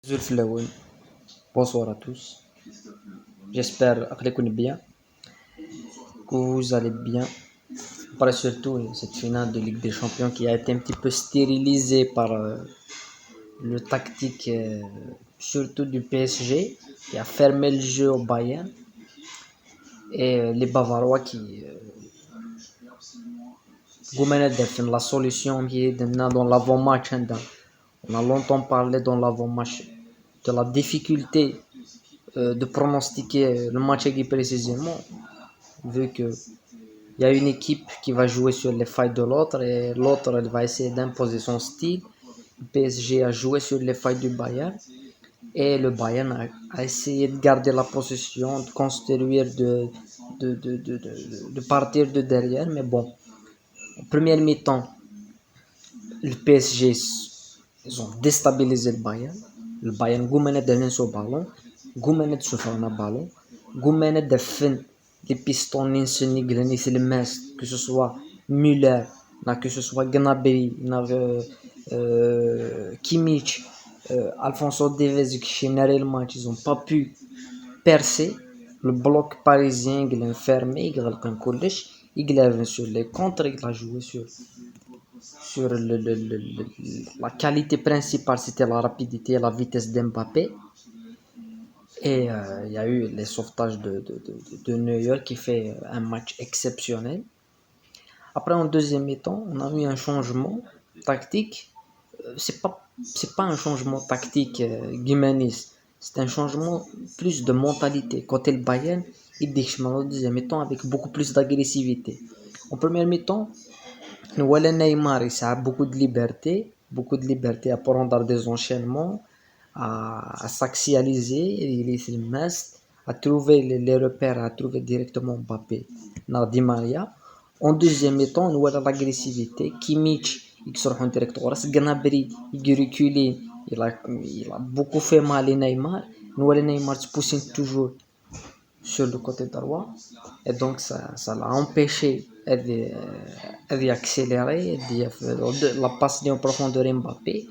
Zulflaoui. Bonsoir à tous. J'espère que vous allez bien, que vous allez bien. Après surtout cette finale de Ligue des Champions qui a été un petit peu stérilisée par le tactique surtout du PSG qui a fermé le jeu au Bayern et les Bavarois qui la solution qui est dans l'avant-match. On a longtemps parlé dans l'avant-match de la difficulté de pronostiquer le match précisément, vu que il y a une équipe qui va jouer sur les failles de l'autre et l'autre elle va essayer d'imposer son style. Le PSG a joué sur les failles du Bayern et le Bayern a essayé de garder la possession, de construire, de partir de derrière. Mais bon, en première mi-temps, le PSG ils ont déstabilisé le Bayern. Le Bayern goumene de sur ballon, goumene de souffrir un ballon, goumene de fin les pistons que ce soit Müller, que ce soit Gnabry, Kimmich, Alfonso Davies qui généraient le match, ils n'ont pas pu percer. Le bloc parisien il est fermé, il a sur les contres, il a joué sur la qualité principale, c'était la rapidité et la vitesse d'Mbappé. Et il y a eu les sauvetages de Neuer qui fait un match exceptionnel. Après, en deuxième temps, on a eu un changement tactique. C'est pas un changement tactique guimaniste, c'est un changement plus de mentalité. Côté le Bayern, il déchire en deuxième temps avec beaucoup plus d'agressivité. En première mi-temps, Neymar il a beaucoup de liberté à prendre des enchaînements, à s'axialiser, il est le must, à trouver les repères, à trouver directement Mbappé, Di Maria. En deuxième temps, on voit l'agressivité. Kimmich, il sort en directeur. Gnabry, il recule, il a beaucoup fait mal à Neymar. Nous voyons Neymar se pousser toujours sur le côté droit. Et donc, ça l'a empêché d'accélérer, la passe en profondeur Mbappé.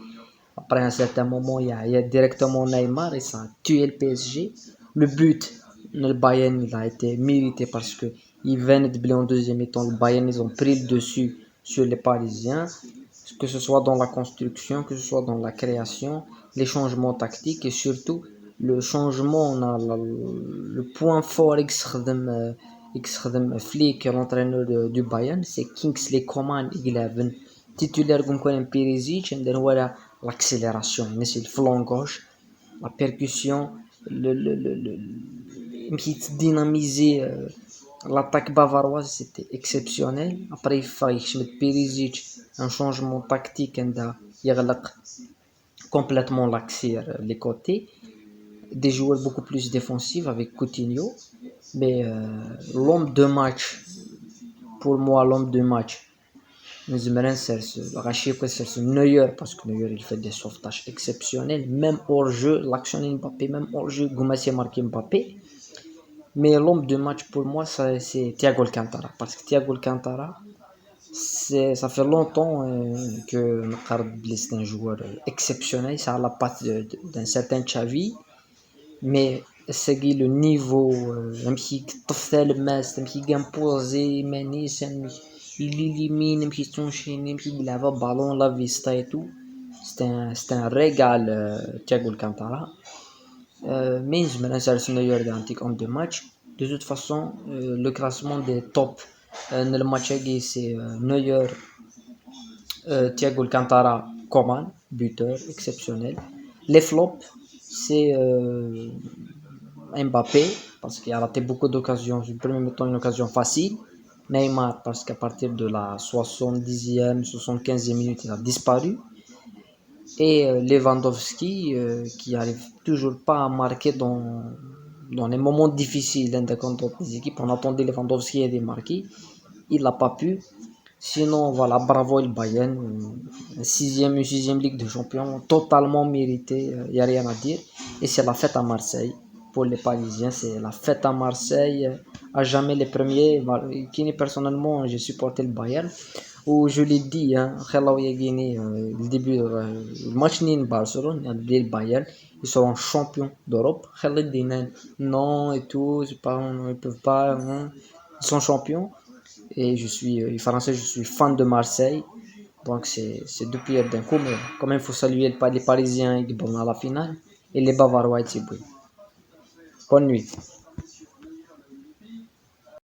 Après un certain moment, il y a directement Neymar et ça a tué le PSG. Le but, le Bayern, il a été mérité parce que ils viennent de blé en deuxième temps. Le Bayern, ils ont pris le dessus sur les Parisiens, que ce soit dans la construction, que ce soit dans la création, les changements tactiques et surtout le changement. On a le point fort Flick, l'entraîneur du Bayern, c'est Kingsley Coman. Il est titulaire comme Perisic, et voilà l'accélération, mais c'est le flanc gauche, la percussion, dynamiser l'attaque bavaroise, c'était exceptionnel. Après, il fallait mettre Perisic, un changement tactique, il complètement l'axer les côtés, des joueurs beaucoup plus défensifs avec Coutinho. Mais l'homme de match, pour moi, l'homme de match, c'est Neuer, parce que Neuer il fait des sauvetages exceptionnels, même hors jeu, l'action Mbappé, même hors jeu, Goumassi a marqué Mbappé. Mais l'homme de match pour moi, c'est Thiago Alcantara, parce que Thiago Alcantara, ça fait longtemps que c'est un joueur exceptionnel, ça a la patte d'un certain Xavi, mais c'est le niveau, même qui fait le masque, même qui gagne posé, il élimine, même qui s'enchaîne, même qui lave le ballon, la vista et tout. C'est un régal, Thiago Alcantara. Mais je me lance à le homme de match. De toute façon, le classement des top dans le match c'est Neuer, Thiago Alcantara, Coman, buteur exceptionnel. Les flops, c'est Mbappé, parce qu'il a raté beaucoup d'occasions. Le premier temps, une occasion facile. Neymar, parce qu'à partir de la 70e, 75e minute, il a disparu. Et Lewandowski, qui arrive toujours pas à marquer dans les moments difficiles contre les équipes. On attendait Lewandowski à marquer. Il n'a pas pu. Sinon, voilà, bravo le Bayern. Une sixième Ligue des Champions, totalement mérité. Il n'y a rien à dire. Et c'est la fête à Marseille. Pour les Parisiens, c'est la fête à Marseille. À jamais les premiers. Personnellement, j'ai supporté le Bayern. Ou je l'ai dit, hein, Khellaoui Guinée, le début, le match nul Barcelone, le Bayern, ils seront champions d'Europe. Khalid Dinan, non et tout, c'est pas, ils peuvent pas, hein. Ils sont champions. Et je suis français, je suis fan de Marseille. Donc c'est deux pierres d'un coup, mais quand même il faut saluer les Parisiens qui vont à la finale et les Bavarois et Thibaut. Bonne nuit.